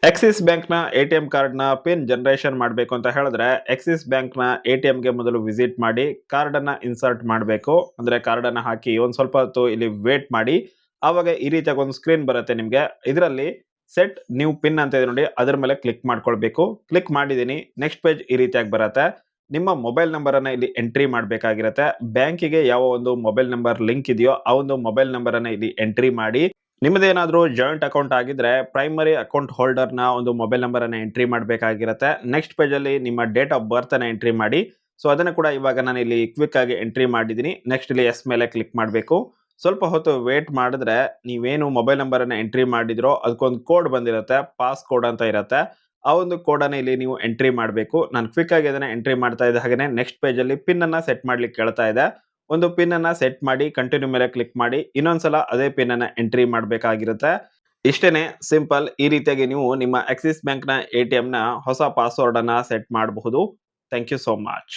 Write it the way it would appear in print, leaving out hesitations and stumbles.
Axis ಬ್ಯಾಂಕ್‌ನ ATM ಕಾರ್ಡ್‌ನ pin generation ಮಾಡಬೇಕು ಅಂತ ಹೇಳಿದ್ರೆ, ಆಕ್ಸಿಸ್ ಬ್ಯಾಂಕ್‌ನ ಎಟಿಎಂಗೆ ಮೊದಲು ವಿಸಿಟ್ ಮಾಡಿ, ಕಾರ್ಡನ್ನ ಇನ್ಸರ್ಟ್ ಮಾಡಬೇಕು. ಅಂದ್ರೆ ಕಾರ್ಡನ್ನ ಹಾಕಿ ಒಂದ್ ಸ್ವಲ್ಪ ಹೊತ್ತು ಇಲ್ಲಿ ವೇಟ್ ಮಾಡಿ. ಆವಾಗ ಈ ರೀತಿಯಾಗಿ ಒಂದು ಸ್ಕ್ರೀನ್ ಬರುತ್ತೆ ನಿಮ್ಗೆ. ಇದರಲ್ಲಿ ಸೆಟ್ ನ್ಯೂ ಪಿನ್ ಅಂತ ಇದೆ ನೋಡಿ, ಅದರ ಮೇಲೆ ಕ್ಲಿಕ್ ಮಾಡ್ಕೊಳ್ಬೇಕು. ಕ್ಲಿಕ್ ಮಾಡಿದೀನಿ. ನೆಕ್ಸ್ಟ್ ಪೇಜ್ ಈ ರೀತಿಯಾಗಿ ಬರುತ್ತೆ. ನಿಮ್ಮ ಮೊಬೈಲ್ ನಂಬರ್ ಅನ್ನ ಇಲ್ಲಿ ಎಂಟ್ರಿ ಮಾಡಬೇಕಾಗಿರುತ್ತೆ. ಬ್ಯಾಂಕಿಗೆ ಯಾವ ಒಂದು ಮೊಬೈಲ್ ನಂಬರ್ ಲಿಂಕ್ ಇದೆಯೋ, ಆ ಒಂದು ಮೊಬೈಲ್ ನಂಬರ್ ಅನ್ನ ಇಲ್ಲಿ ಎಂಟ್ರಿ ಮಾಡಿ. ನಿಮ್ಮದೇನಾದ್ರೂ ಜಾಯಿಂಟ್ ಅಕೌಂಟ್ ಆಗಿದ್ರೆ ಪ್ರೈಮರಿ ಅಕೌಂಟ್ ಹೋಲ್ಡರ್‌ನ ಒಂದು ಮೊಬೈಲ್ ನಂಬರ್ ಅನ್ನ ಎಂಟ್ರಿ ಮಾಡಬೇಕಾಗಿರುತ್ತೆ. ನೆಕ್ಸ್ಟ್ ಪೇಜ್ ಅಲ್ಲಿ ನಿಮ್ಮ ಡೇಟ್ ಆಫ್ ಬರ್ತ್ ಅನ್ನ ಎಂಟ್ರಿ ಮಾಡಿ. ಸೊ ಅದನ್ನ ಕೂಡ ಇವಾಗ ನಾನು ಇಲ್ಲಿ ಕ್ವಿಕ್ ಆಗಿ ಎಂಟ್ರಿ ಮಾಡಿದ್ದೀನಿ. ನೆಕ್ಸ್ಟ್ ಇಲ್ಲಿ ಯೆಸ್ ಮೇಲೆ ಕ್ಲಿಕ್ ಮಾಡಬೇಕು. ಸ್ವಲ್ಪ ಹೊತ್ತು ವೇಟ್ ಮಾಡಿದ್ರೆ ನೀವೇನು ಮೊಬೈಲ್ ನಂಬರ್ ಅನ್ನ ಎಂಟ್ರಿ ಮಾಡಿದ್ರೋ ಅದಕ್ಕೊಂದು ಕೋಡ್ ಬಂದಿರುತ್ತೆ. ಪಾಸ್ ಕೋಡ್ ಅಂತ ಇರುತ್ತೆ. ಆ ಒಂದು ಕೋಡ್ ಅನ್ನ ಇಲ್ಲಿ ನೀವು ಎಂಟ್ರಿ ಮಾಡಬೇಕು. ನಾನು ಕ್ವಿಕ್ ಆಗಿ ಅದನ್ನ ಎಂಟ್ರಿ ಮಾಡ್ತಾ ಇದ್ದ ಹಾಗೇನೆ ನೆಕ್ಸ್ಟ್ ಪೇಜ್ ಅಲ್ಲಿ ಪಿನ್ ಅನ್ನ ಸೆಟ್ ಮಾಡ್ಲಿಕ್ಕೆ ಕೇಳ್ತಾ ಇದೆ. ಒಂದು ಪಿನ್ ಅನ್ನ ಸೆಟ್ ಮಾಡಿ ಕಂಟಿನ್ಯೂ ಮೇಲೆ ಕ್ಲಿಕ್ ಮಾಡಿ ಇನ್ನೊಂದ್ಸಲ ಅದೇ ಪಿನ್ ಅನ್ನ ಎಂಟ್ರಿ ಮಾಡಬೇಕಾಗಿರುತ್ತೆ. ಇಷ್ಟೇನೆ ಸಿಂಪಲ್. ಈ ರೀತಿಯಾಗಿ ನೀವು ನಿಮ್ಮ ಆಕ್ಸಿಸ್ ಬ್ಯಾಂಕ್‌ನ ಎಟಿಎಂನ ಹೊಸ ಪಾಸ್ವರ್ಡ್ ಅನ್ನ ಸೆಟ್ ಮಾಡಬಹುದು. Thank you so much.